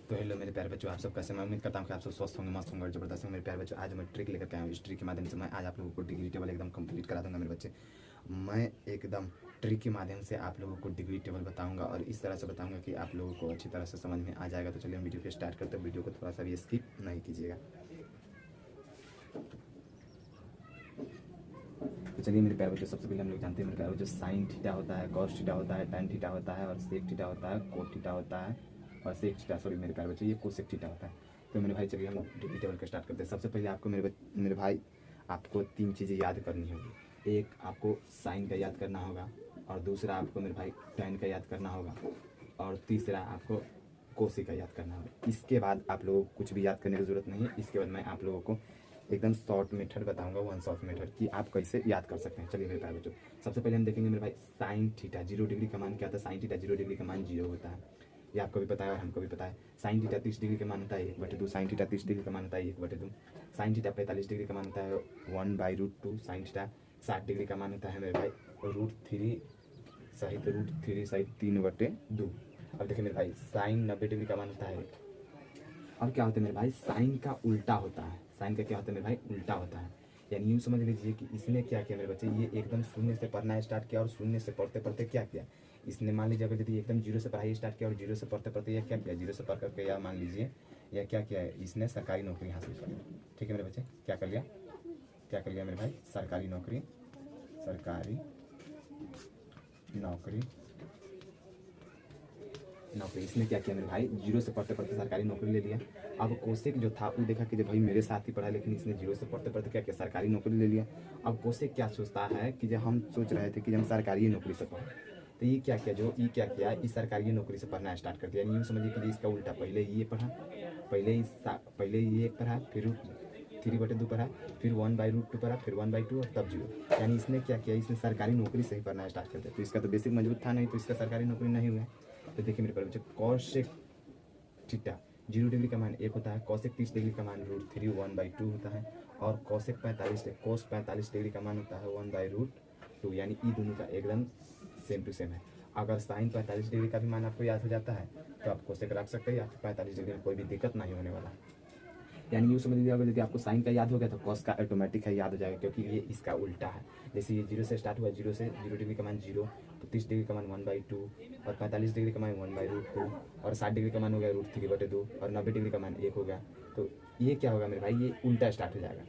तो हेलो मेरे प्यारे बच्चों, आप सब कैसे? मैं उम्मीद करता हूँ कि आप सब स्वस्थ होंगे, मस्त होंगे और जबरदस्त होंगे। मेरे प्यारे बच्चों, आज मैं ट्रिक लेकर के आया हूँ। इस ट्रिक के माध्यम से मैं आज आप लोगों को डिग्री टेबल एकदम कंप्लीट करा दूंगा। मेरे बच्चे, मैं एकदम ट्रिक के माध्यम से आप लोगों को डिग्री टेबल बताऊंगा और इस तरह से बताऊंगा कि आप लोगों को अच्छी तरह से समझ में आ जाएगा। तो चलिए हम वीडियो को स्टार्ट करते हैं। वीडियो को थोड़ा सा भी स्किप नहीं कीजिएगा। तो चलिए मेरे प्यारे बच्चों, सबसे पहले हम लोग जानते हैं मेरे प्यारे बच्चों, साइन थीटा होता है, कॉस थीटा होता है, टैन थीटा होता है और सेक थीटा होता है, कोट थीटा होता है और सेक थीटा, सॉरी मेरे प्यारे बच्चों, ये कोसेक थीटा होता है। तो मेरे भाई चलिए हम डिग्री टेबल का स्टार्ट करते हैं। सबसे पहले आपको मेरे भाई आपको तीन चीज़ें याद करनी होगी। एक आपको साइन का याद करना होगा और दूसरा आपको मेरे भाई टैन का याद करना होगा और तीसरा आपको कोसेक का याद करना होगा। इसके बाद आप लोगों को कुछ भी याद करने की ज़रूरत नहीं है। इसके बाद मैं आप लोगों को एकदम शॉर्ट मेथड बताऊंगा, वन शॉर्ट मेथड कि आप कैसे याद कर सकते हैं। चलिए मेरे प्यारे बच्चों, सबसे पहले हम देखेंगे मेरे भाई साइन थीटा 0 डिग्री का मान क्या होता है। साइन थीटा 0 डिग्री का मान 0 होता है, ये आपको भी पता है और हमको भी पता है। साइन थीटा 30 डिग्री का मान होता है 1/2। साइन थीटा 30 डिग्री का मान होता है 1/2। साइन थीटा 45 डिग्री का मान होता है 1/√2। साइन थीटा 60 डिग्री का मान होता है मेरे भाई √3 सहित √3 सहित 3/2। अब देखिए मेरे भाई, साइन 90 डिग्री का मान होता है। अब क्या होता है मेरे भाई, साइन का उल्टा होता है। साइन का क्या होता है मेरे भाई, उल्टा होता है। यानी यूँ समझ लीजिए कि इसने क्या किया मेरे बच्चे, ये एकदम शून्य से पढ़ना स्टार्ट किया और शून्य से पढ़ते पढ़ते क्या किया इसने, मान लीजिए अगर यदि एकदम जीरो से पढ़ाई स्टार्ट किया और जीरो से पढ़ते पढ़ते यह क्या किया, जीरो से पढ़ करके या मान लीजिए यह क्या किया है, इसने सरकारी नौकरी हासिल कर ली। ठीक है मेरे बच्चे, क्या कर लिया, क्या कर लिया मेरे भाई, सरकारी नौकरी, सरकारी नौकरी नौकरी इसने क्या किया मेरे भाई, जीरो से पढ़ते पढ़ते सरकारी नौकरी ले लिया। अब कोसेक जो था वो देखा कि जब भाई मेरे साथ ही पढ़ा, लेकिन इसने जीरो से पढ़ते पढ़ते क्या किया, सरकारी नौकरी ले लिया। अब कोसेक क्या सोचता है कि जब हम सोच रहे थे कि हम सरकारी नौकरी से पढ़ें, तो ये क्या किया, जो ये क्या किया, इस सरकारी नौकरी से पढ़ना स्टार्ट कर दिया। यूँ समझिए कि इसका उल्टा, पहले ये पढ़ा, पहले ये पढ़ा, फिर 3/2 पढ़ा, फिर 1/√2 पढ़ा, फिर 1/2 और तब 0। यानी इसने क्या किया, इसने सरकारी नौकरी से ही पढ़ना स्टार्ट कर दिया। तो इसका तो बेसिक मजबूत था नहीं, तो इसका सरकारी नौकरी नहीं हुआ। तो देखिए मेरे प्यारे बच्चों, कॉसेक थीटा 0 डिग्री का मान 1 होता है, कॉसेक 30 डिग्री का मान √3 1/2 होता है और कॉसेक 45 डिग्री का मान होता है 1/√2। यानी ये दोनों का एकदम सेम टू सेम है। अगर साइन 45 डिग्री का भी मान आपको याद हो जाता है तो आप कोसेक रख सकते हैं, या फिर 45 डिग्री में कोई भी दिक्कत नहीं होने वाला। यानी यूँ समझ लीजिए, अगर यदि आपको साइन का याद हो गया तो कॉस का ऑटोमेटिक है याद हो जाएगा, क्योंकि ये इसका उल्टा है। जैसे ये 0 से स्टार्ट हुआ, 0 से 0 डिग्री का मान 0, तो 30 डिग्री का मान 1/2 और 45 डिग्री का मान 1/√2 और 60 डिग्री का मान हो गया √3/2 और 90 डिग्री का मान 1 हो गया। तो ये क्या होगा मेरे भाई, ये उल्टा स्टार्ट हो जाएगा।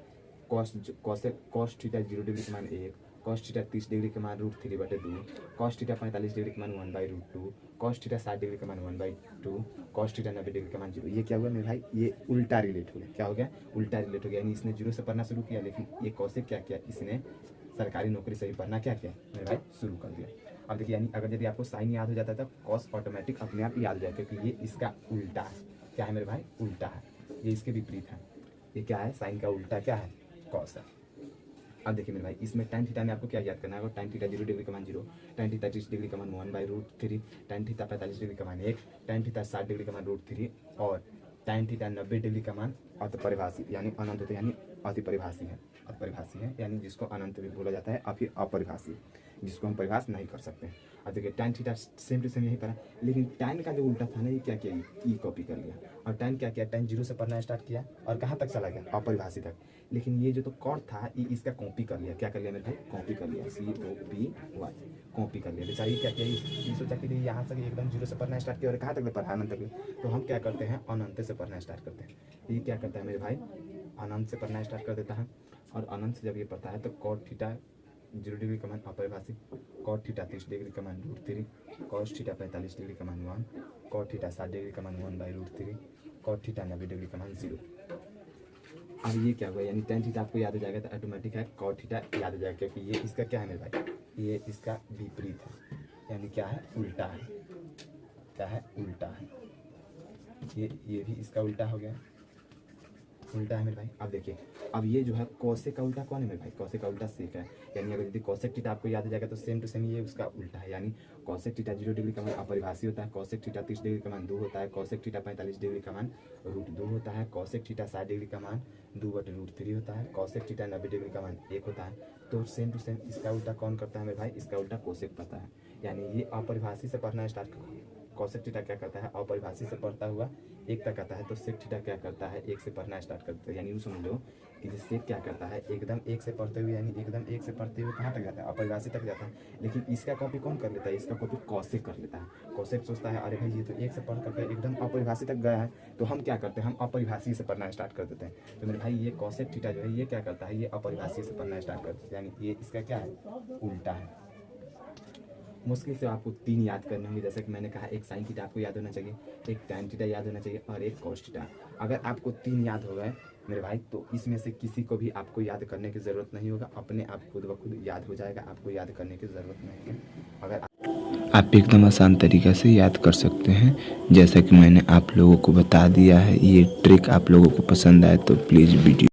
कॉस थीटा 0 डिग्री का मान 1, कॉस थीटा 30 डिग्री का मान √3/2, कॉस थीटा 45 डिग्री का मान 1/√2, कॉस थीटा 60 डिग्री का मान 1/2, कॉस थीटा 90 डिग्री का मान 0। ये क्या हुआ मेरे भाई, ये उल्टा रिलेट हो गया। क्या हो गया, उल्टा रिलेट हो गया। यानी इसने 0 से पढ़ना शुरू किया, लेकिन ये कॉसेक क्या किया, इसने सरकारी नौकरी से ही पढ़ना क्या किया मेरे भाई, शुरू कर दिया। अब देखिए, यानी अगर यदि आपको साइन याद हो जाता है तो कॉस ऑटोमेटिक अपने आप याद हो जाए, क्योंकि ये इसका उल्टा है। क्या है मेरे भाई, उल्टा है, ये इसके विपरीत है। ये क्या है, साइन का उल्टा क्या है, कॉस है। अब देखिए मेरे भाई, इसमें tan थीटा में आपको क्या याद करना है, tan थीटा 0 डिग्री का मान 0, tan थीटा 30 डिग्री का मान 1/√3, tan थीटा 45 डिग्री का मान 1, tan थीटा 60 डिग्री का मान √3 और tan थीटा 90 डिग्री का मान अपरिभाषी, यानी अनंत होता है, यानी अतिपरिभाषी है। अपरिभाषी है यानी जिसको अनंत भी बोला जाता है, और फिर अपरिभाषी जिसको हम परिभाष नहीं कर सकते। अब देखिए tan theta same to same यही पढ़ा, लेकिन tan का जो उल्टा था ना, ये क्या किया, ई कॉपी कर लिया। और tan क्या किया, tan 0 से पढ़ना स्टार्ट किया और कहाँ तक चला गया, अपरिभाषी तक। लेकिन ये जो तो कॉट था, ये इसका कॉपी कर लिया। क्या कर लिया मेरे भाई, कॉपी कर लिया, COPY, कॉपी कर लिया। बेचारी क्या किया, ये सोचा कि यहाँ से एकदम 0 से पढ़ना स्टार्ट किया और कहाँ तक पढ़ा, अनंत तक। तो हम क्या करते हैं, अनंत से पढ़ना स्टार्ट करते हैं। ये क्या करता है मेरे भाई, अनंत से पढ़ना स्टार्ट कर देता है। और अनंत से जब ये पढ़ता है तो कॉट थीटा 0 डिग्री का मान अपरिभाषी, कॉट थीटा 30 डिग्री का मान √3, कॉस थीटा 45 डिग्री का मान 1, कॉट थीटा 60 डिग्री का मान 1/√3, कॉट थीटा 90 डिग्री का मान 0। अब ये क्या हुआ, यानी tan थीटा आपको याद हो जाएगा तो ऑटोमेटिक है cot थीटा याद हो जाएगा, क्योंकि ये इसका क्या है मेरे भाई, ये इसका विपरीत है, यानी क्या है, उल्टा है। क्या है, उल्टा है। ये भी इसका उल्टा हो गया, उल्टा है मेरे भाई। अब देखिए, अब ये जो है कौशिक का उल्टा कौन है मेरे भाई, कौशिक का उल्टा सेक है। यानी अगर यदि कौशिक थीटा आपको याद हो जाएगा तो सेम टू सेम ये उसका उल्टा है। यानी कौशिक थीटा 0 डिग्री का मान अपरिभाषी होता है, कौशिक थीटा 30 डिग्री का मान 2 होता है, कौशिक थीटा 45 डिग्री का मान √2 होता है, कौशिक थीटा 60 डिग्री का मान 2/√3 होता है, कौशिक थीटा 90 डिग्री का मान 1 होता है। तो सेम टू सेम इसका उल्टा कौन करता है मेरे भाई, इसका उल्टा कौशिक पता है। यानी ये अपरिभाषी से पढ़ना स्टार्ट कॉसेक थीटा क्या करता है, अपरिभाषित से पढ़ता हुआ एक तक आता है, तो सेक थीटा क्या करता है, एक से पढ़ना स्टार्ट करता है। यानी यूँ समझ लो कि जो सेक क्या करता है, एकदम एक से पढ़ते हुए, यानी एकदम एक से पढ़ते हुए कहाँ तक जाता है, अपरिभाषित तक जाता है। लेकिन इसका कॉपी कौन कर लेता है, इसका कॉपी कॉसेक कर लेता है। कॉसेक सोचता है अरे भाई ये तो एक से पढ़ करके एकदम अपरिभाषित तक गया है, तो हम क्या करते हैं, हम अपरिभाषित से पढ़ना स्टार्ट कर देते हैं। तो मेरे भाई ये कॉसेक थीटा जो है ये क्या करता है, ये अपरिभाषित से पढ़ना स्टार्ट कर देते हैं, यानी ये इसका क्या है, उल्टा है। मुश्किल से आपको 3 याद करने होंगे, जैसे कि मैंने कहा एक साइन थीटा आपको याद होना चाहिए, एक टैन थीटा याद होना चाहिए और एक कॉस थीटा। अगर आपको 3 याद हो गए मेरे भाई, तो इसमें से किसी को भी आपको याद करने की ज़रूरत नहीं होगा, अपने आप खुद ब खुद याद हो जाएगा, आपको याद करने की ज़रूरत नहीं है। अगर आप एकदम आसान तरीक़े से याद कर सकते हैं, जैसा कि मैंने आप लोगों को बता दिया है। ये ट्रिक आप लोगों को पसंद आए तो प्लीज़ वीडियो